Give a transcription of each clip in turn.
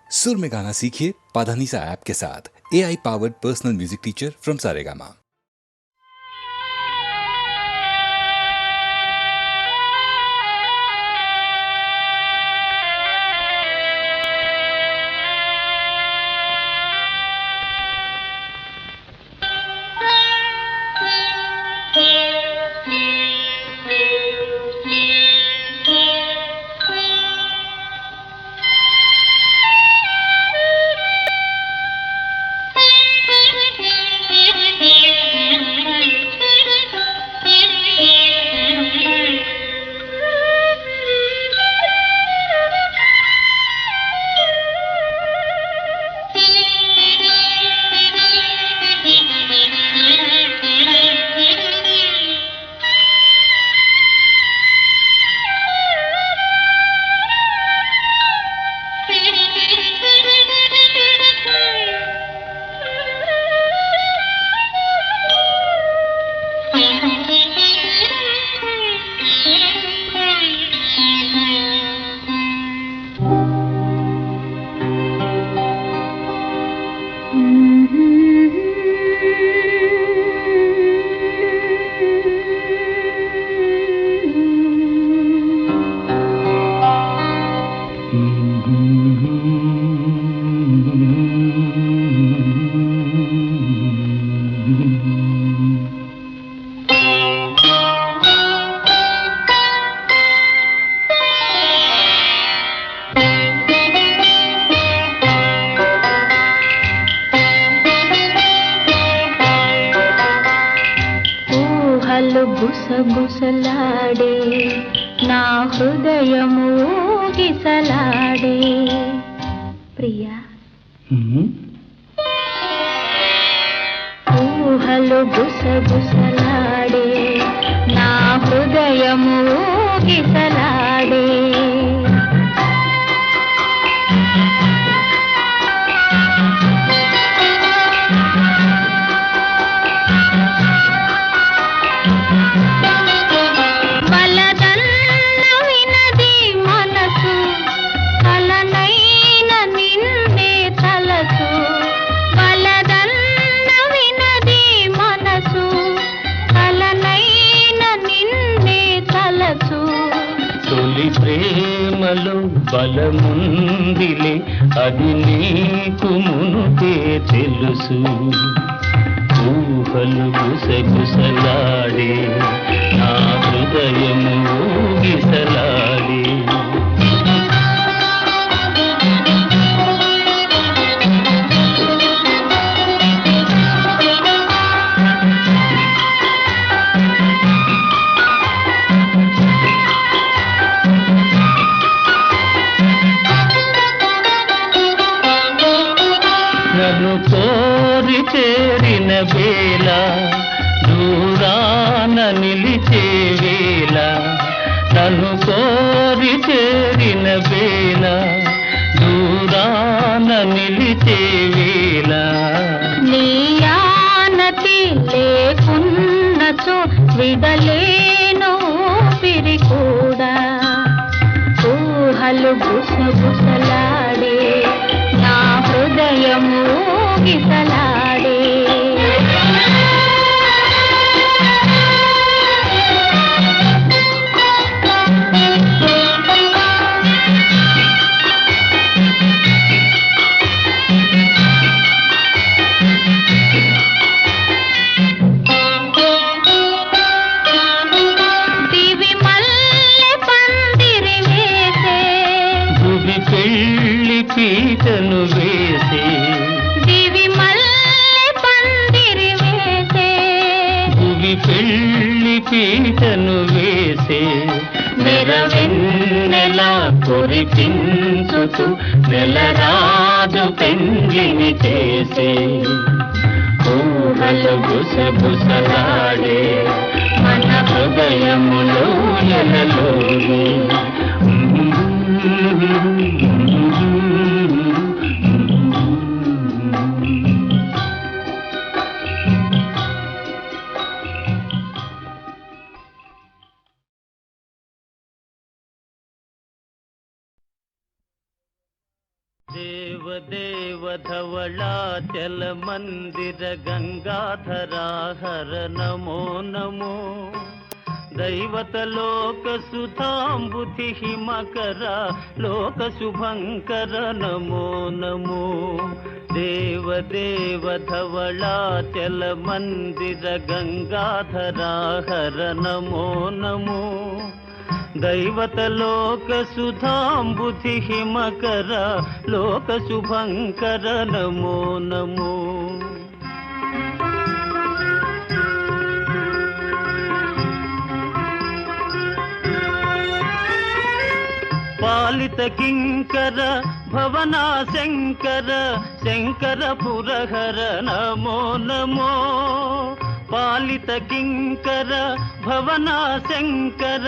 सुर में गाना सीखिए पाधानीसा ऐप के साथ। AI powered personal music teacher from Saregama. గుసగుసలాడే నా హృదయము గిసలాడే ప్రియా ఊహలు గుసగుసలాడే నా హృదయము గిసలాడే ప్రేమలో బలముందిలే అది నీకు మునుపే తెలుసు ఊహలు గుసగుసలాడే నా హృదయము ఊగిసలాడే నన్ను కోరి చేరిన వేళ దూరాన నిలిచే వేళ నన్ను కోరి చేరిన వేళ దూరాన నిలిచే వేళ నీ ఆనతి లేకున్నచో విడలేను పిరి కూడా ఊహలు గుసగుసలాడే నా హృదయము గిసలాడే దివి మల్లె పందిరి వేసే భువి పెళ్ళి పీటను వేసే దివి మల్లె పందిరి వేసే భువి పెళ్ళి పీటను వేసే నెరవెన్నెలా కురిపించుతూ నెలరాజు పెండ్లిని చేసే ఊహలు గుసగుసలాడే మన హృదయములో ఎలలోనే దేవా దేవ ధవళాచల మందిర గంగాధరాహర నమో నమో దైవత లోక సుధాంబుధి హిమకర లోక శుభంకర నమో నమో దేవ దేవ ధవళాచల మందిర గంగాధరాహర నమో నమో దైవత లోక సుధాంబుధి హిమకర లోక శుభంకర నమో నమో పాలిత కింకర భవనా శంకర శంకర పురహర నమో నమో పాలిత కింకర భవనా శంకర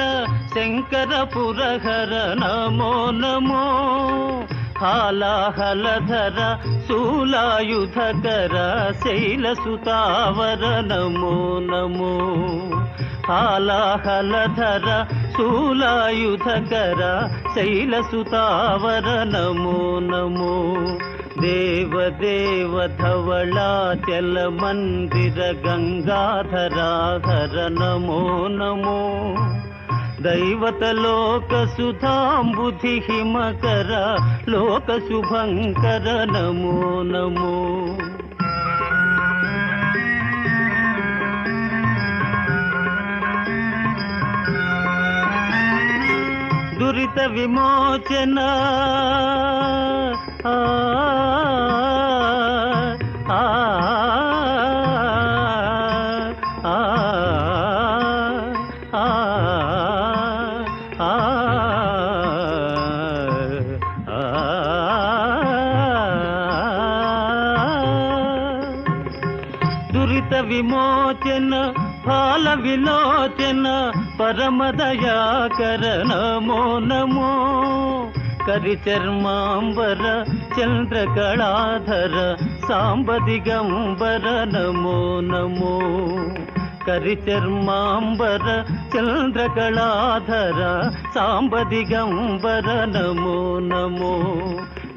శంకర పురహర నమో నమో హాలాహలధర శూలాయుధకర శైలసుతావర నమో నమో హాలాహలధర శూలాయుధకర శైలసుతావర నమో నమో దేవ దేవ ధవళాచల మందిర గంగాధరాహర నమో నమో దైవత లోక సుధాంబుధి హిమకర లోక శుభంకర నమో నమో దురిత విమోచన దురిత విమోచన ఫాల విలోచన పరమదయాకర నమో నమో కరిచర్మాంబర చంద్రకళాధర సాంబదిగంబర నమో నమో కరిచర్మాంబర చంద్రకళాధర సాంబదిగంబర నమో నమో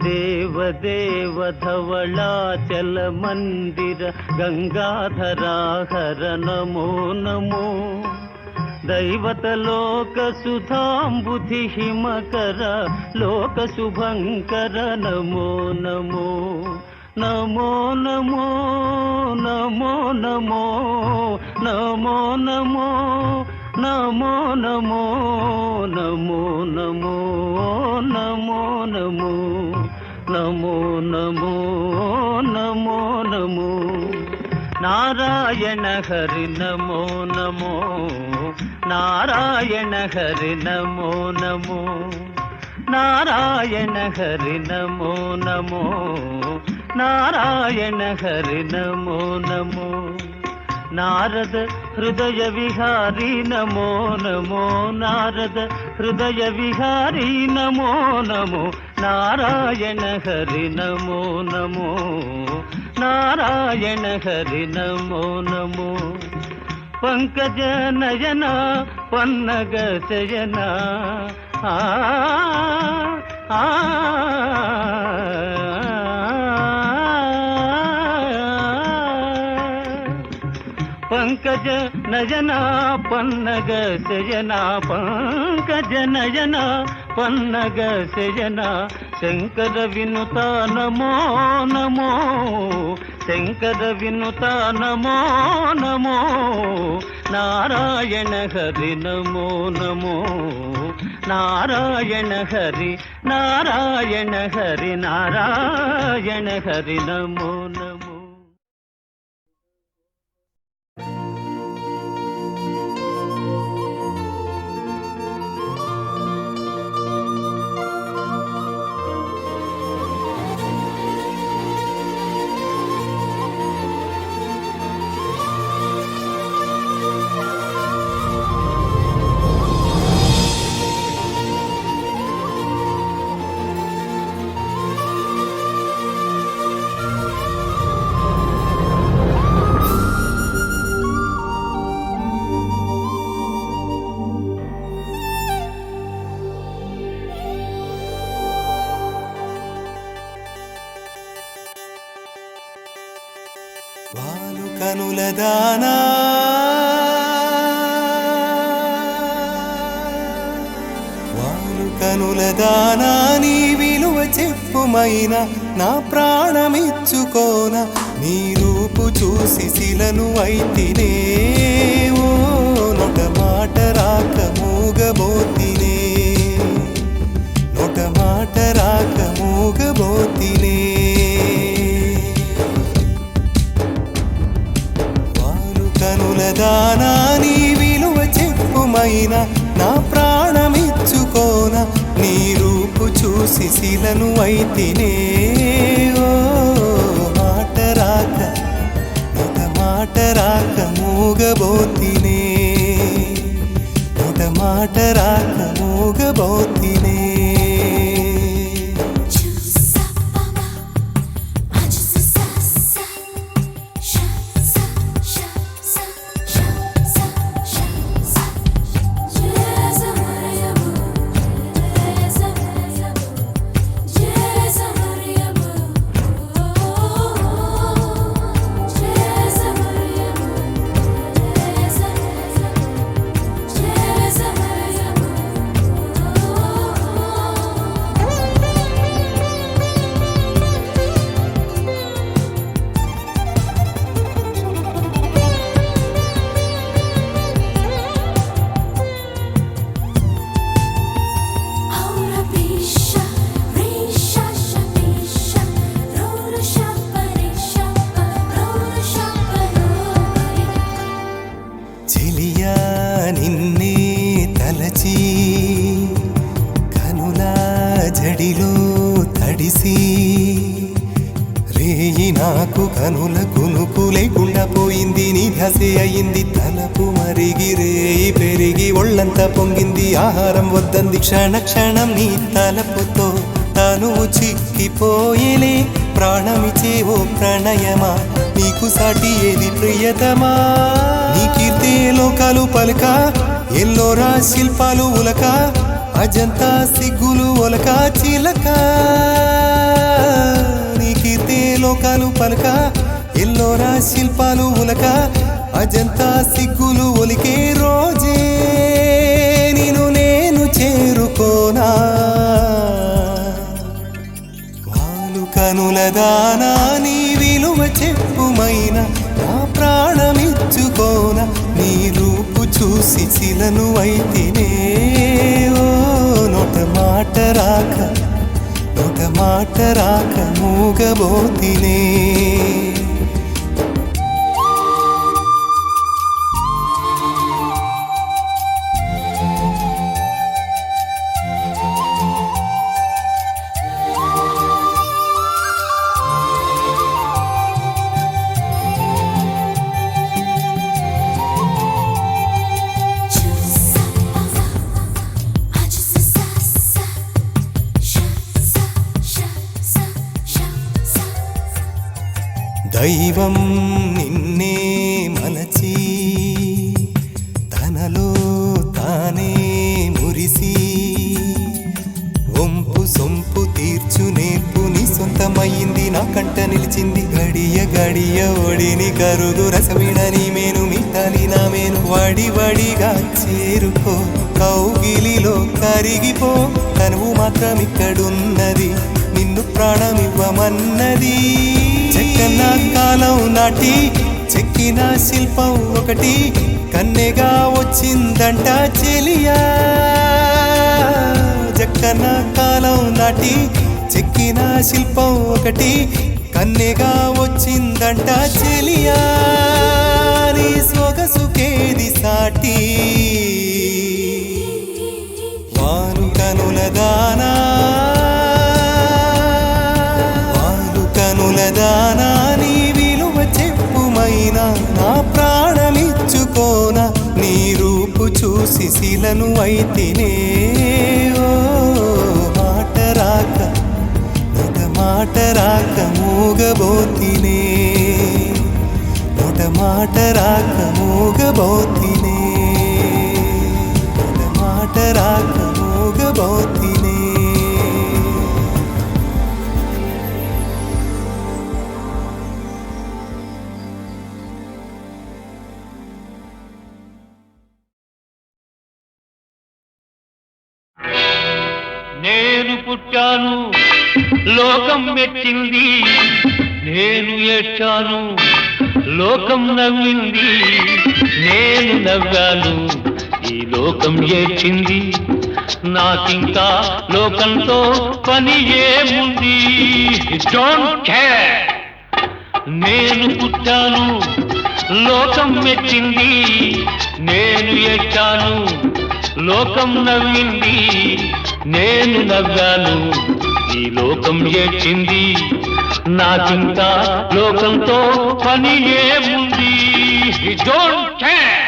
దేవ దేవ ధవళాచల మందిర గంగాధరాహర నమో నమో దైవత లోక సుధాంబుధి హిమకర లోక శుభంకర నమో నమో నమో నమో నమో నమో నమో నమో నమో నమో నమో నమో నమో నమో నమో నమో నమో నమో నారాయణ హరి నమో నమో నారాయణ హరి నమో నమో నారాయణ హరి నమో నమో నారాయణ హరి నమో నమో నారద హృదయ విహారీ నమో నమో నారద హృదయ విహారీ నమో నమో నారాయణ హరి నమో నమో నారాయణ హరి నమో నమో పంకజ నయన పన్నగ శయన పంకజ నయన పన్నగ శయన పంకజ నయన పన్నగ శయన శంకర వినుత నమో నమో శంకర వినుత నమో నమో నారాయణ హరి నమో నమో నారాయణ హరి నారాయణ హరి నారాయణ హరి నమో నమో వాలు కనుల దానా వాలు కనుల దానా నీ విలువ చెప్పుమైనా నా ప్రాణమిచ్చుకోన నీ రూపు చూసి శిలను అయితినే ఓ నొట మాట రాక మూగబోతినే నొట మాట రాక మూగబోతినే వాలు కనుల దానా నీ విలువ చెప్పుమైనా నా ప్రాణమిచ్చుకోన నీ రూపు చూసి శిలను అయితినే ఓ మాట రాక నొట మాట రాక మూగబోతినే నొట మాట రాక మూగబోతినే చెలియా నిన్నే తలచి కనుల జడిలో తడిసి రేయి నాకు కనుల కునుకు లేకుండా పోయింది నీ ధ్యాసే అయింది తలపు మరిగి రేయి పెరిగి ఒళ్ళంతా పొంగింది ఆహారం వద్దంది క్షణ క్షణం నీ తలపుతో తను చిక్కిపోయేలే ప్రాణమిచే ఓ ప్రణయమా నీకు సాటి ఏది ప్రియతమా నీ కీర్తే లోకాలు పలక ఎల్లోరా శిల్పాలు ఉలక అజంతా సిగ్గులు ఒలక చిలక నీ కీర్తే లోకాలు పలక ఎల్లోరా శిల్పాలు ఉలక అజంతా సిగ్గులు ఒలికే రోజే నిన్ను నేను చేరుకోనా వాలు కనుల దానా నీ విలువ చెప్పుమైనా నా ప్రాణమిచ్చుకోన నీ రూపు చూసి శిలను అయితినే ఓ నొట మాట రాక నొట మాట రాక మూగబోతినే దైవం నిన్నే మలచి తనలో తానే మురిసి వంపు సొంపు తీర్చు నేర్పు నీ సొంతమయ్యింది నా కంట నిలిచింది గడియ గడియ ఒడిని కరుగు రసవిణ నీ మేను మిట్టాలి నా మేను వడి వడిగా చేరుకో కౌగిలిలో కరిగిపో తనువు మాత్రం ఇక్కడున్నది నిన్ను ప్రాణమివ్వమన్నది చెక్కన కాలం నాటి చెక్కిన శిల్పం ఒకటి కన్నెగా వచ్చిందంట చెలియా చెక్కన కాలం నాటి చెక్కిన శిల్పం ఒకటి కన్నెగా వచ్చిందంట చెలియా నీ సొగసుకేది సాటి వాలు కనుల దానా దానా నీ విలువ చెప్పుమైనా నా ప్రాణమిచ్చుకోన నీ రూపు చూసి శిలను అయితినే ఓ మాట రాక నొట మాట రాక మూగబోతినే నొట మాట రాక మూగబోతినే నొట మాట రాక మూగబోతినే పుట్టాను లోకం మెచ్చింది నేను ఏడ్చాను లోకం నవ్వింది నేను నవ్వాను ఈ లోకం ఏడ్చింది నాకింకా లోకంతో పని ఏముంది డోంట్ కేర్ నేను పుట్టాను లోకం మెచ్చింది నేను ఏడ్చాను లోకం నవ్వింది నేను నవ్వాను ఈ లోకం ఏడ్చింది నాకింకా లోకంతో పని ఏముంది డోంట్ కేర్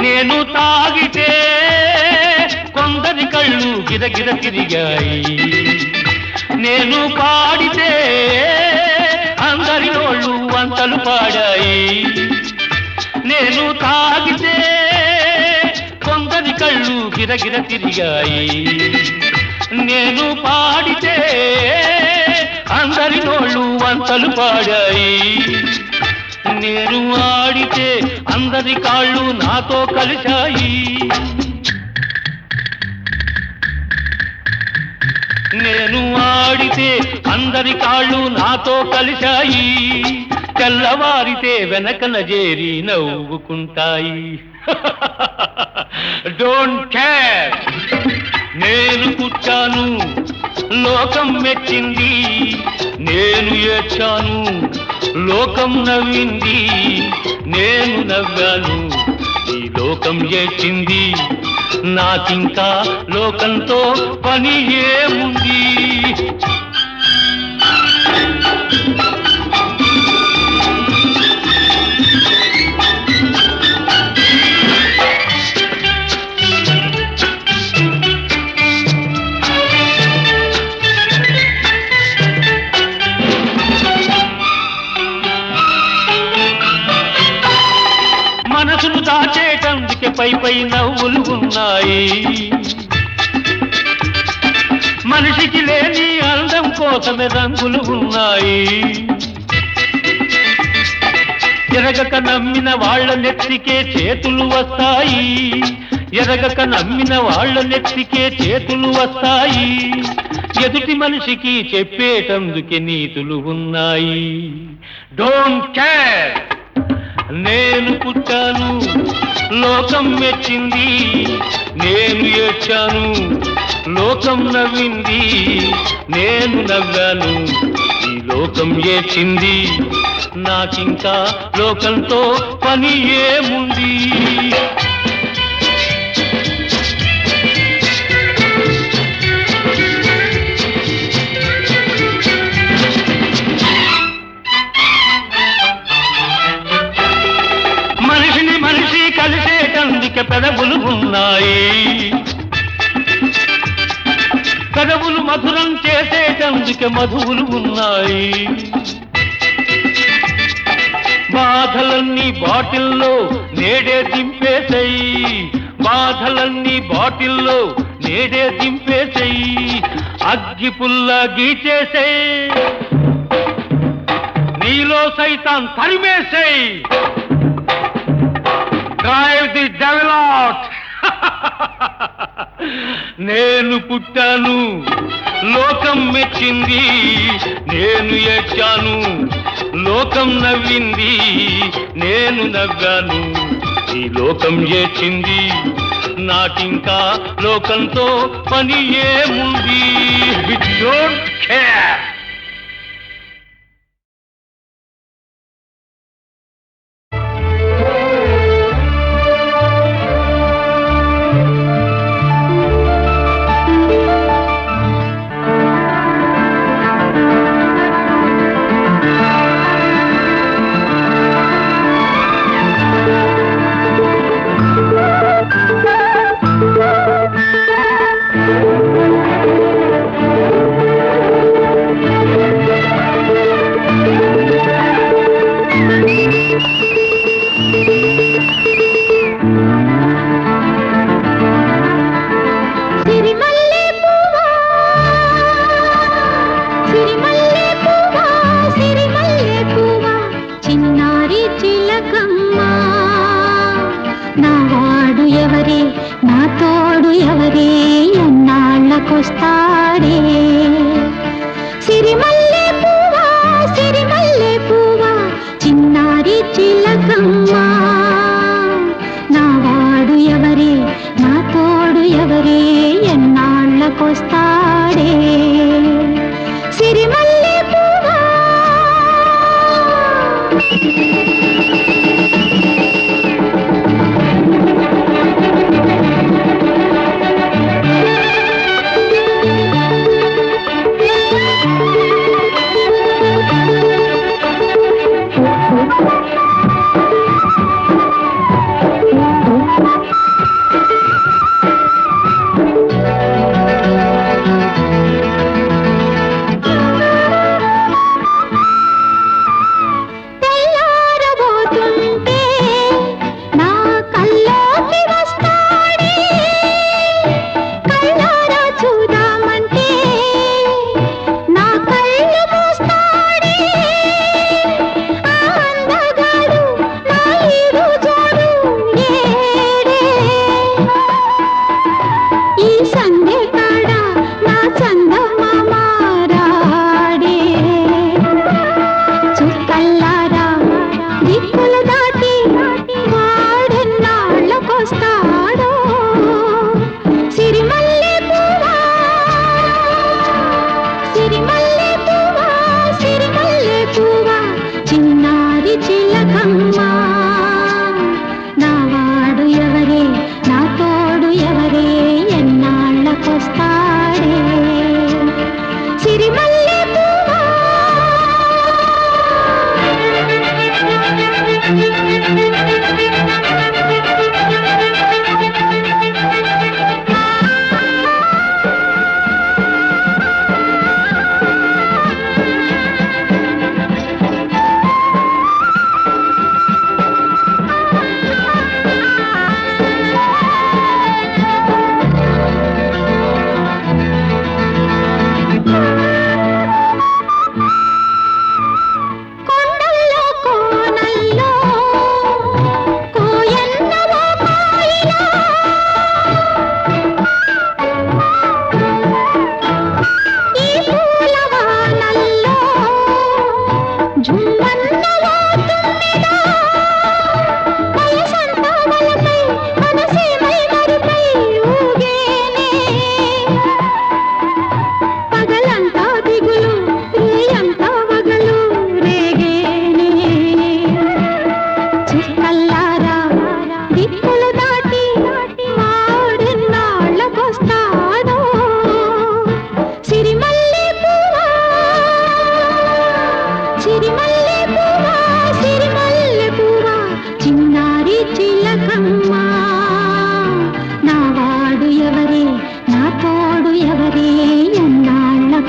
నేను తాగితే కొందరి కళ్ళు గిరగిర తిరిగాయి నేను పాడితే అందరి నోళ్ళు వంతలు పాడాయి నేను తాగితే కొందరి కళ్ళు గిరగిర తిరిగాయి నేను పాడితే అందరి నోళ్ళు వంతలు పాడాయి నేను ఆడితే అందరి కాళ్ళు నాతో కలిశాయి నేను ఆడితే అందరి కాళ్ళు నాతో కలిశాయి తెల్లవారితే వెనకన చేరి నవ్వుకుంటాయి డోంట్ కేర్ నేను పుట్టాను లోకం మెచ్చింది నేను ఏడ్చాను లోకం నవ్వింది నేను నవ్వాను ఈ లోకం ఏడ్చింది నాకింకా లోకంతో పని ఏముంది మనసును దాచేటందుకే పై నవ్వులు ఉన్నాయి మనిషికి లేని అందం కోసమే రంగులు ఉన్నాయి ఎరగక నమ్మిన వాళ్ళ నెత్తికే చేతులు వస్తాయి ఎరగక నమ్మిన వాళ్ళ నెత్తికే చేతులు వస్తాయి ఎదుటి మనిషికి చెప్పేటందుకే నీతులు ఉన్నాయి డోంట్ కేర్ నేను పుట్టాను లోకం మెచ్చింది నేను ఏడ్చాను లోకం నవ్వింది నేను నవ్వాను ఈ లోకం ఏడ్చింది నాకింకా లోకంతో పని ఏముంది కలిసేటందుకే పెదవులు ఉన్నాయి పెదవులు మధురం చేసేటందుకే మధువులు ఉన్నాయి బాధలన్నీ బాటిల్లో నేడే దింపేసేయి బాధలన్నీ బాటిల్లో నేడే దింపేసేయి అగ్గి పుల్ల గీచేసేయి నీలో సైతాన్ తరిమేసేయి Drive the devil out! నేను పుట్టాను లోకం మెచ్చింది నేను ఏడ్చాను లోకం నవ్వింది నేను నవ్వాను ఈ లోకం ఏడ్చింది నాకింకా లోకంతో పని ఏముంది డోంట్ కేర్ ఎవరే నా తోడు ఎవరే ఎన్నాళ్ళకొస్తాడే సిరిమల్లె పువ్వా సిరిమల్లె పువ్వా చిన్నారి చిలకమ్మ నా వాడు ఎవరే నా తోడు ఎవరే ఎన్నాళ్ళకొస్తాడే సిరిమల్లె పువ్వా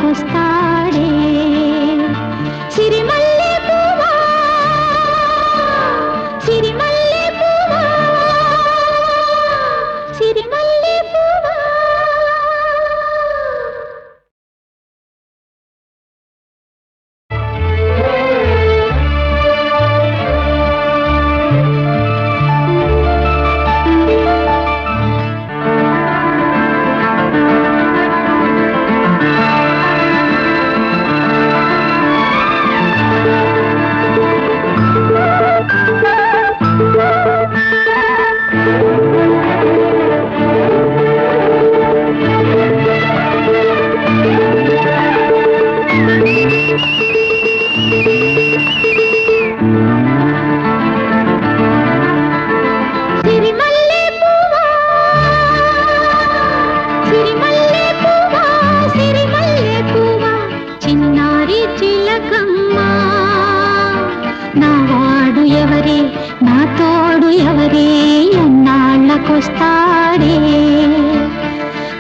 వస్తాడే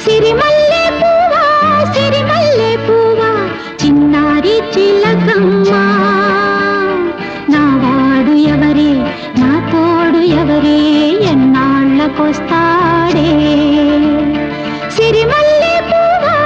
సిరిమల్లె పువ్వా సిరిమల్లె పువ్వా చిన్నారి చిలకమ్మ నా వాడు ఎవరే నా తోడు ఎవరే ఎన్నాళ్ళకొస్తాడే సిరిమల్లె పువ్వా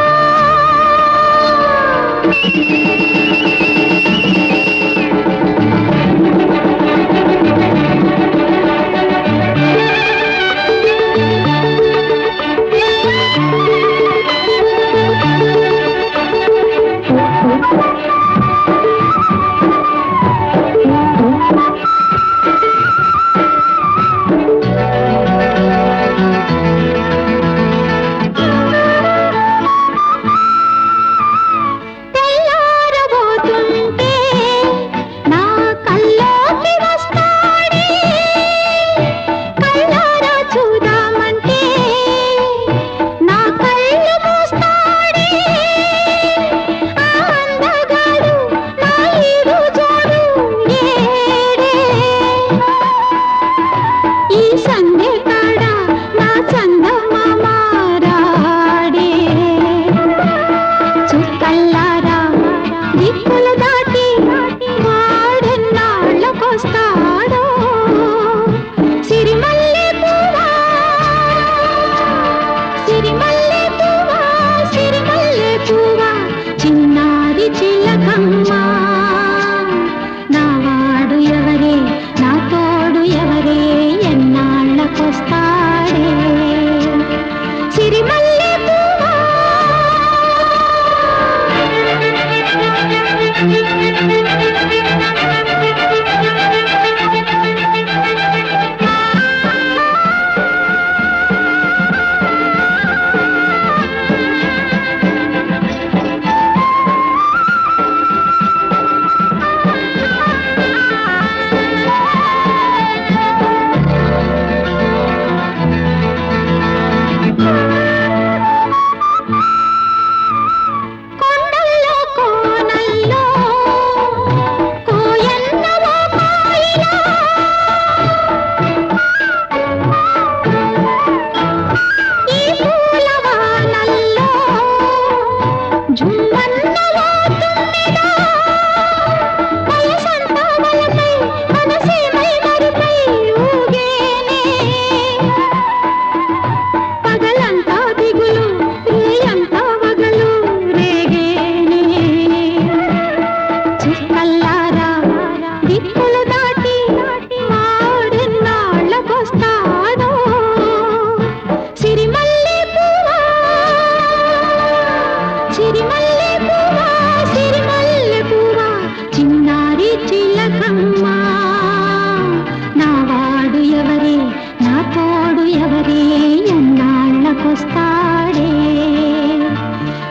వస్తాడే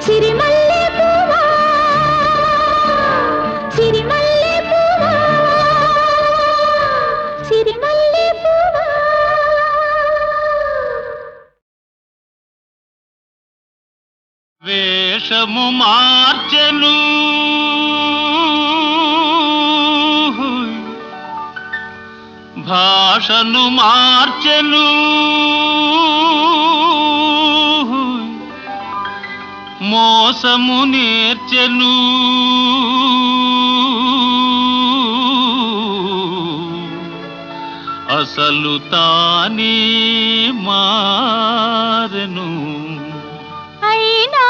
సిరిమల్లె పువ్వా సిరిమల్లె పువ్వా సిరిమల్లె పువ్వా. వేషము మార్చెను భాషను మార్చెను మోసము నేర్చెను అసలు తానే మారెను. అయినా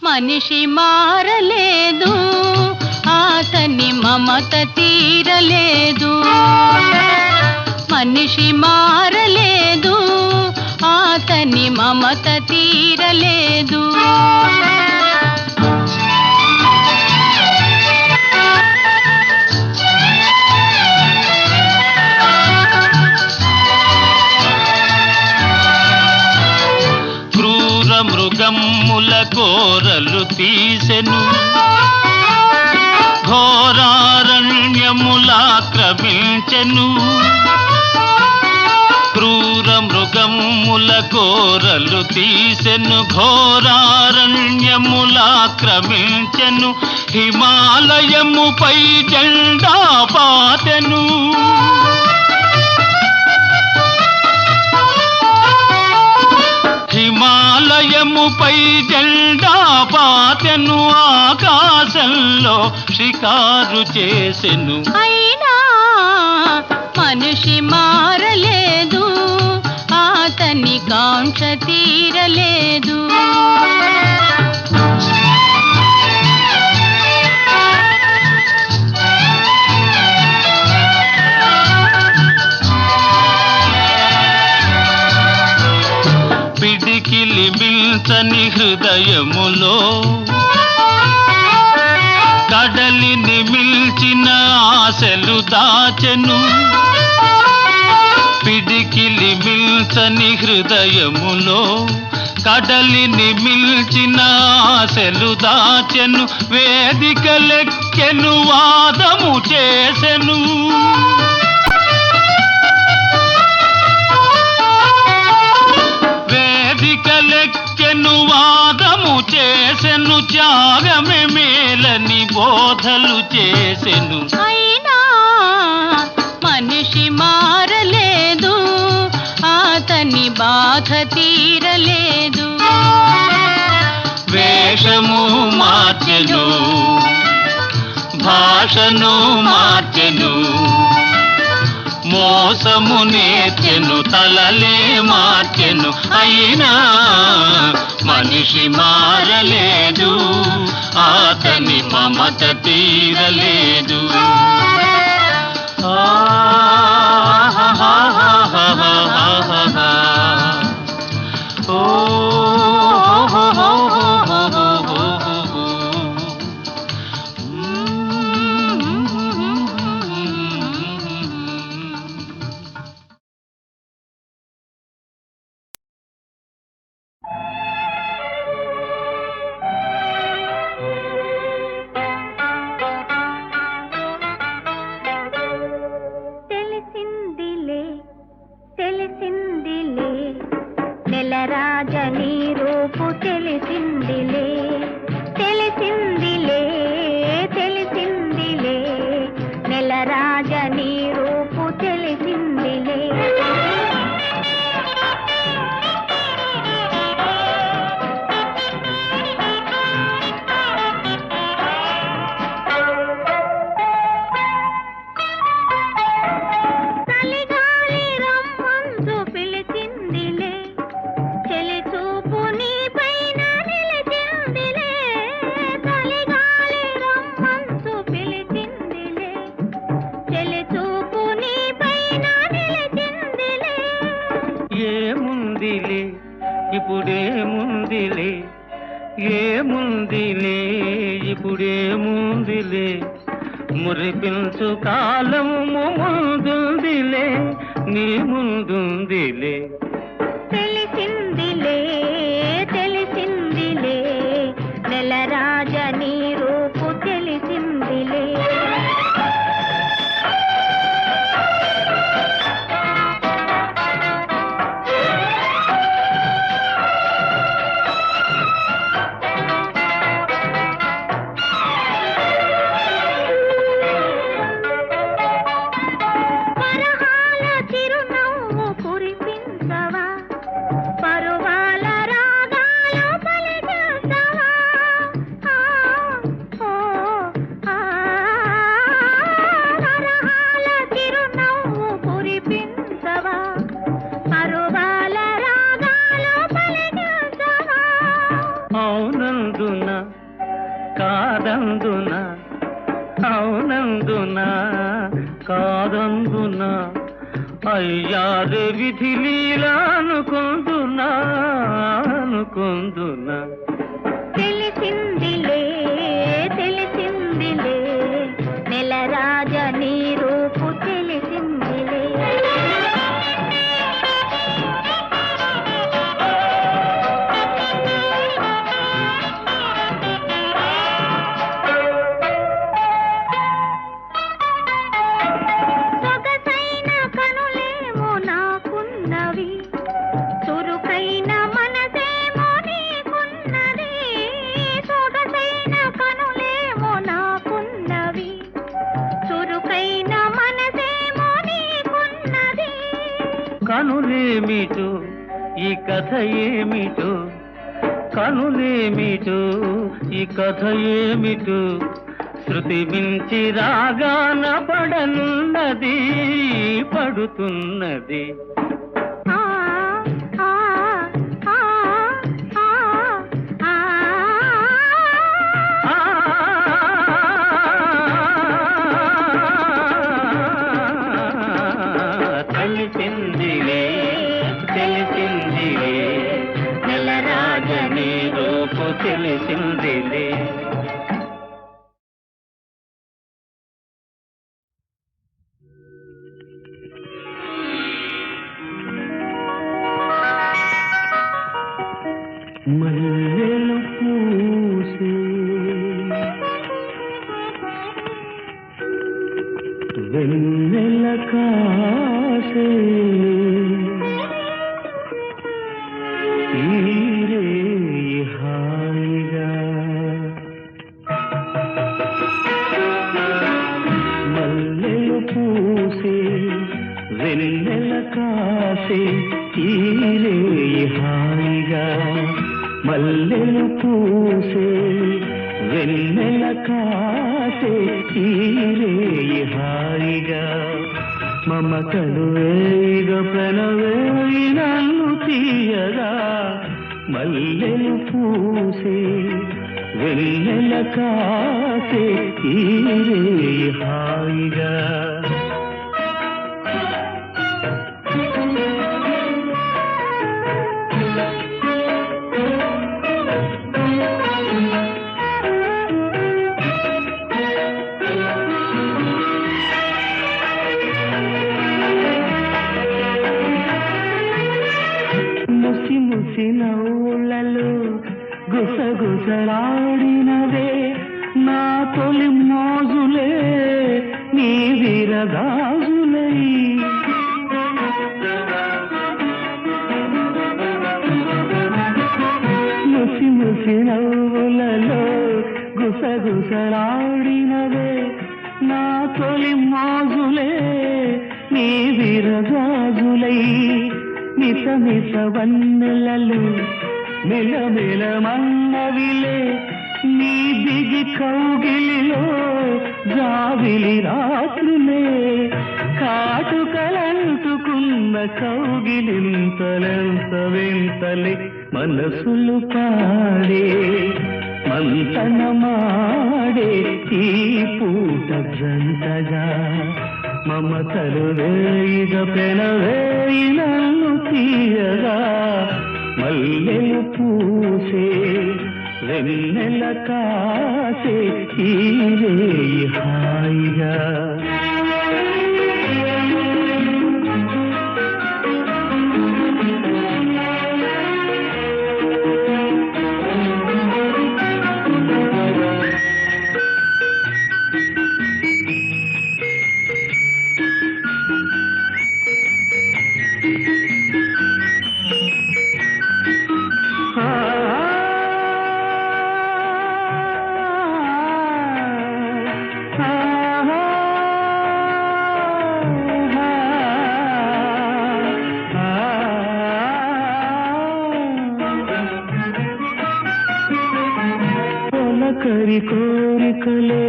మనిషి మారలేదు, అతని మమత తీరలేదు. మనిషి మారలేదు, అతని మమత తీరలేదు. క్రూర మృగమ్ముల కోరలు తీసెను, ఘోరారణ్యములాక్రమించెను. క్రూర మృగముల కోరలు తీసెను, ఘోరారణ్యములాక్రమించెను. హిమాలయముపై జెండా పాతెను. హిమాలయముపై జెండా పాతెను, ఆకాశంలో షికారు చేసెను. అయినా మనిషి మారలేదు, అతని కాంక్ష తీరలేదు. పిడికిలి మిల్చని హృదయములో కడలిని మిల్చిన ఆశలు దాచెను. పిడికిలి మిల్చని హృదయములో కడలిని మిల్చిన ఆశలు దాచెను. వేదికలెక్కెను, వాదము చేసెను. వేదికలెక్కెను, వాదము చేసెను. త్యాగమే మేలని బోధలు చేసెను. అయినా మనిషి మారలేదు, అతని బాధ తీరలేదు. వేషము మార్చెను, భాషను మార్చెను, మోసము నేర్చెను, తలలే మార్చెను. అయినా మనిషి మారలేదు, అతని మమత తీరలేదు. తెలిసిందిలే నెలరాజని రూపు తెలిసిందిలే తెలిసిందిలే తెలిసిందిలే నెలరాజని రూపు తెలిసిందిలే. ఏముందిలే ఇప్పుడేముందిలే, ఏముందిలే ఇప్పుడేముందిలే, మురిపించు కాలము ముందుందిలే, నీ ముందుందిలే. తెలిసిందిలే అవునందున కాదందున అవునందున కాదందున అయ్యారే విధి లీలా అనుకుందునా అనుకుందునా తెలిసిందిలే తెలిసిందిలే నెలరాజ నీ రూపు తెలిసిందిలే సొగసైన కనులేమో నాకున్నవి చురుకైన మనసేమో నీకున్నది సొగసైన కనులేమో నాకున్నవి చురుకైన మనసేమో నీకున్నది కనులేమిటో ఈ కథ ఏమిటో కనులేమిటో ఈ కథ ఏమిటో శృతి మించి రాగాన పడనున్నది పడుతున్నది ఆ ఆ ఆ ఆ ఆ తెలిసిందిలే తెలిసిందిలే నెలరాజని రూపు తెలిసిందిలే మల్లెలు పూసే వెన్నెల కాసే ఈరే హాయిగా మల్లెలు పూసే వెన్నెల కాసే ఈరే హాయిగా మల్లెలు పూసే వెన్నెల కాసే ఈరే హాయిగా మమతలు వేగ ప్రణవేయి నన్ను తీయగా మల్లెలు పూసే వెన్నెల కాసే ఈరే హాయిగా ముసి ముసి నవ్వులలో గుసగుసలాడినదే నా తొలి మోజులే నీ విరగాజులై ముసి ముసి నవ్వులలో గుసగుసలాడినదే నా తొలి మోజులే నీ విరగాజులై మిత మిత వన్నెలలు మిలమిల మన్నవిలే నీ దిగి కౌగిలిలో జావిలి రాత్రులే కాటుకలంటుకున్న కౌగిలింతలెంత వింతలే మనసులు పాడే మంతనమాడే ఈ పూట జంటగా మమతలు వేయిగ పెనవేయి నన్ను తీయగా మల్లెలు పూసే వెన్నెల కాసే ఈరే హాయిగా కరి కోరికలే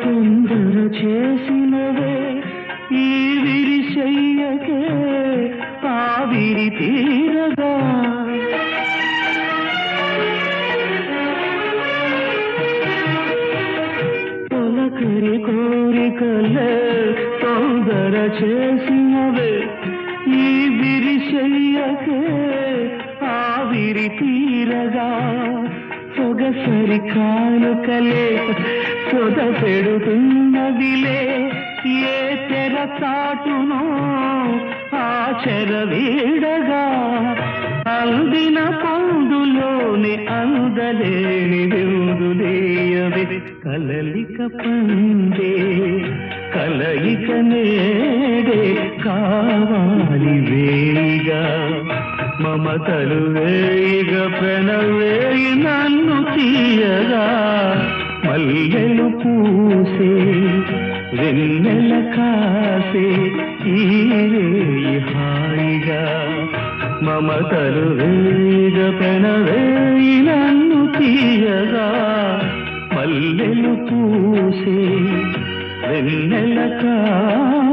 తొందర చేసినవే ఈ విరిశయ్యకే ఆవిరి తీరగా మనసే ఆవిరి తీరగా సొగసరి కానుకలే సొద పెడుతున్నదిలే ఏ తెర చాటునో ఆ చెర వీడగా అందిన పందులోని అందలేని విందులేయవే కలలిక పండే కలయిక నేడే కావాలి వేయిగా మమతలు వేయిగ ప్రణవేయి నన్ను తీయగా మల్లెలు పూసే వెన్నెల కాసే ఈ రేయి హాయిగా మమతలు వేయిగ ప్రణవేయి నన్ను తీయగా మల్లెలు పూసే వెన్నెల కాసే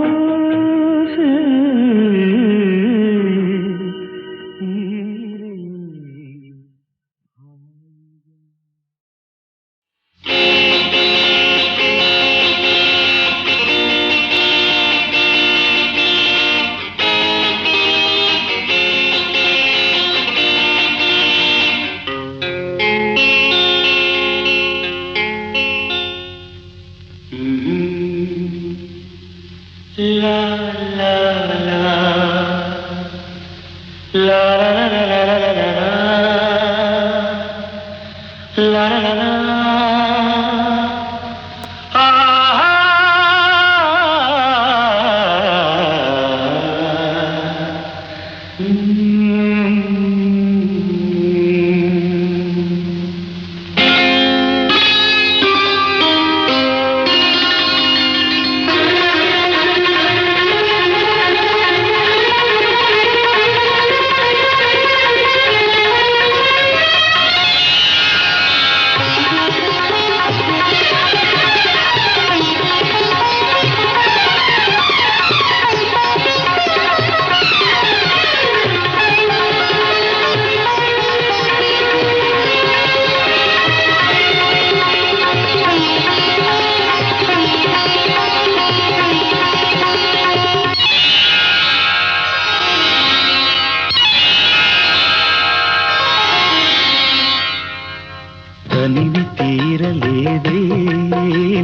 తనివి తీరలేదే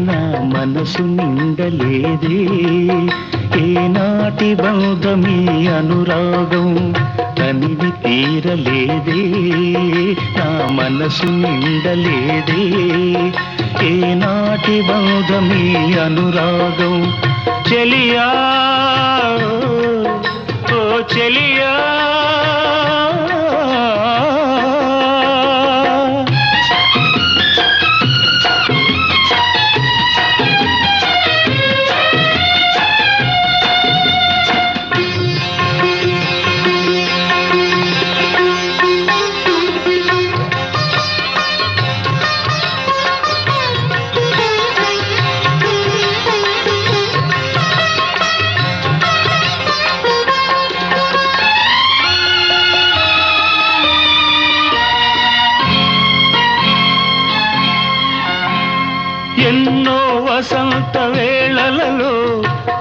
నా మనసు నిండలేదే ఏనాటి బంధమీ అనురాగం తనివి తీరలేదే నా మనసు నిండలేదే ఏనాటి బంధమీ అనురాగం చెలియా ఓ చెలియా ఎన్నో వసంత వేళలలో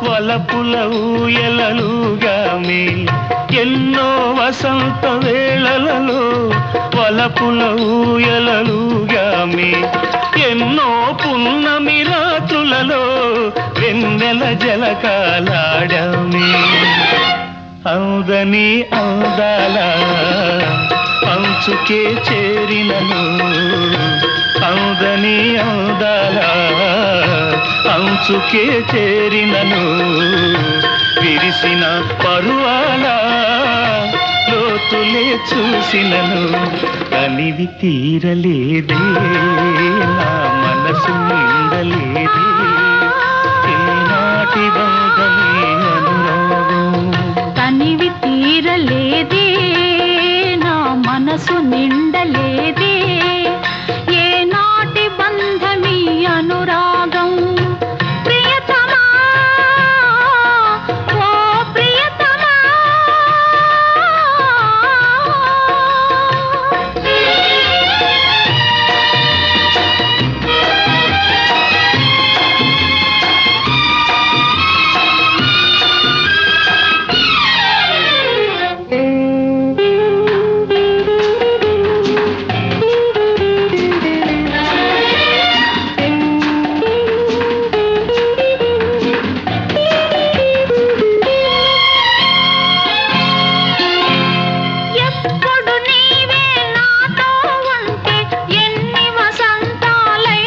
వలపుల ఊయలలుగామే ఎన్నో వసంత వేళలలో వలపుల ఊయలలుగామే ఎన్నో పున్నమి రాత్రులలో వెన్నెల జలకాలాడామే అందని అందాల అంచుకే చేరినను అందని అందాల అంచుకే చేరినను విరిసిన పరువాల లోతులే చూసినను కనివి తీరలేదే నా మనసు నిండలేదే ఏనాటి బంధమే అనురాగం తనివి తీరలేదే నా మనసు నిండలేదే ఏనాటి బంధమీ అనురాగం ప్రియతమా ఓ ప్రియతమా ఎప్పుడు నీవే నాతో ఉంటే ఎన్ని వసంతాలైతేనేమి,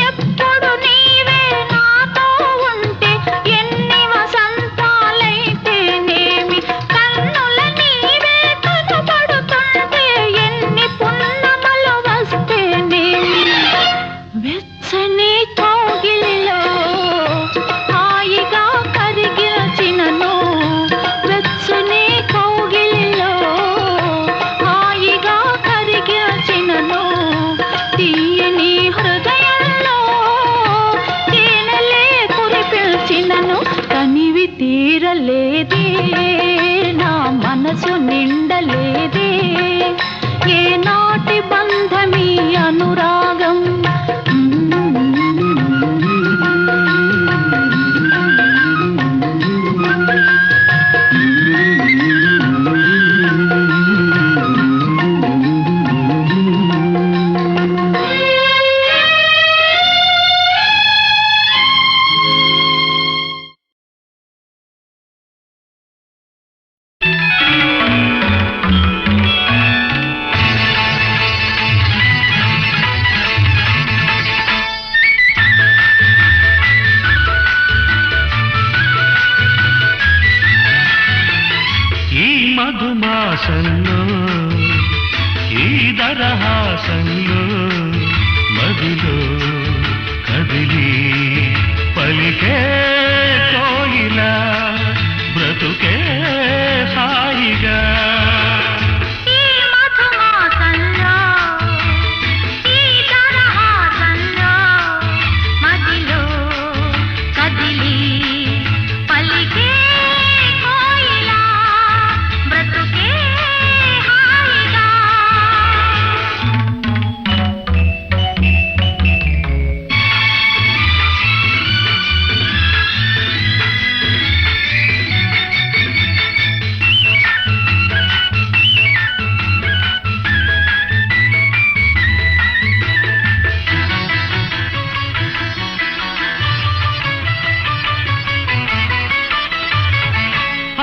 ఎప్పుడు నీవే నాతో ఉంటే ఎన్ని వసంతాలైతేనేమి, కన్నుల నీవే కనబడుతుంటే ఎన్ని పున్నమలు వస్తేనేమి, వెచ్చని కౌగిలిలో హాయిగా కరిగిచినను, వెచ్చని కౌగిలిలో హాయిగా కరిగిచినను, తీయని హృదయంలో తేనెలే కురిపించినను, కనివి తీరలేదే నా మనసు నిండలేదే, ఏనాటి బంధమీ అనురాగం. ఈ మధుమాసంలో ఈ దరహాసంలో మదిలో కదిలి పలికే కోయిలా బ్రతుకే హాయిగా. ఈ మధుమాసంలో ఈ దరహాసంలో మదిలో కదిలి పలికే కోయిలా బ్రతుకే హాయిగా.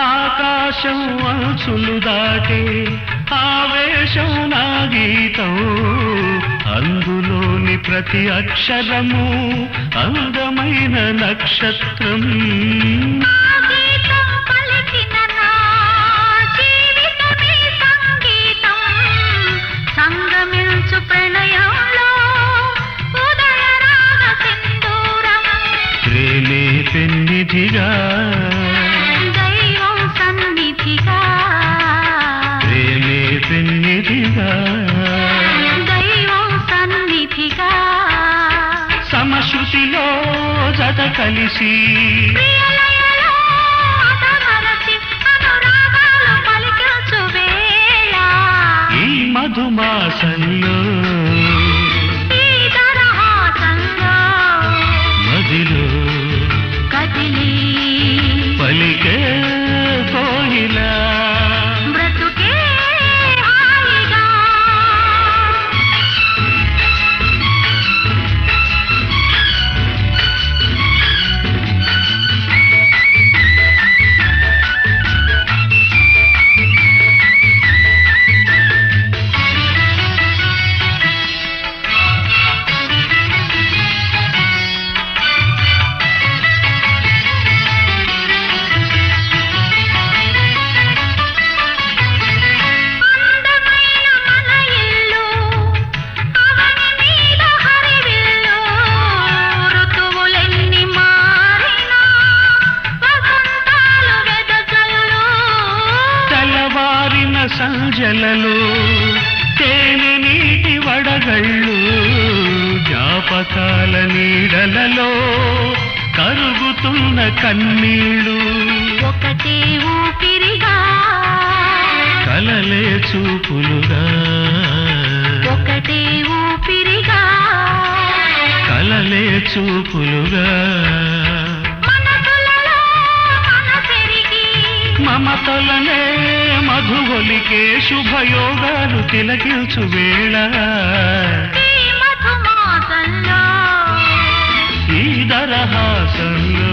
ఆకాశం అంచులు దాటే ఆవేశం నా గీతం, అందులోని ప్రతి అక్షరము అందమైన నక్షత్రం. నా గీతం పలికిన నా జీవితమే సంగీతం, సంగమించు ప్రణయంలో ఉదయరాగ సింధూరం, ప్రేమే పెన్నిధిగా దైవం సన్నిధిగా, ప్రేమే పెన్నిధిగా దైవం సన్నిధిగా, సమశృతిలో జత కలిసి ప్రియలయలో అతమరచి అనురాగాలు పలికించు వేళ, ఈ మధుమాసంలో ఈ దరహాసంలో మదిలో కదిలి పలికే కోయిలా బ్రతుకే హాయిగా. అందమైన మన ఇల్లు అవని మీద హరివిల్లు, ఋతువులెన్ని మారినా వసంతాలు వెదజల్లు, తెల్లవారిన సంజలలో తేనె నీటి వడగళ్ళు, జ్ఞాపకాల నీడలలో కరుగుతున్న కన్నీళ్ళు, ఒకటే ఊపిరిగా కలలే చూపులుగా, ఒకటే ఊపిరిగా కలలే చూపులుగా, మనసులలో మనసెరిగి మమతలనే మధువలికే శుభయోగాలు తిలకించు వేళ, ఈ మధుమాసంలో ఈ దరహాసంలో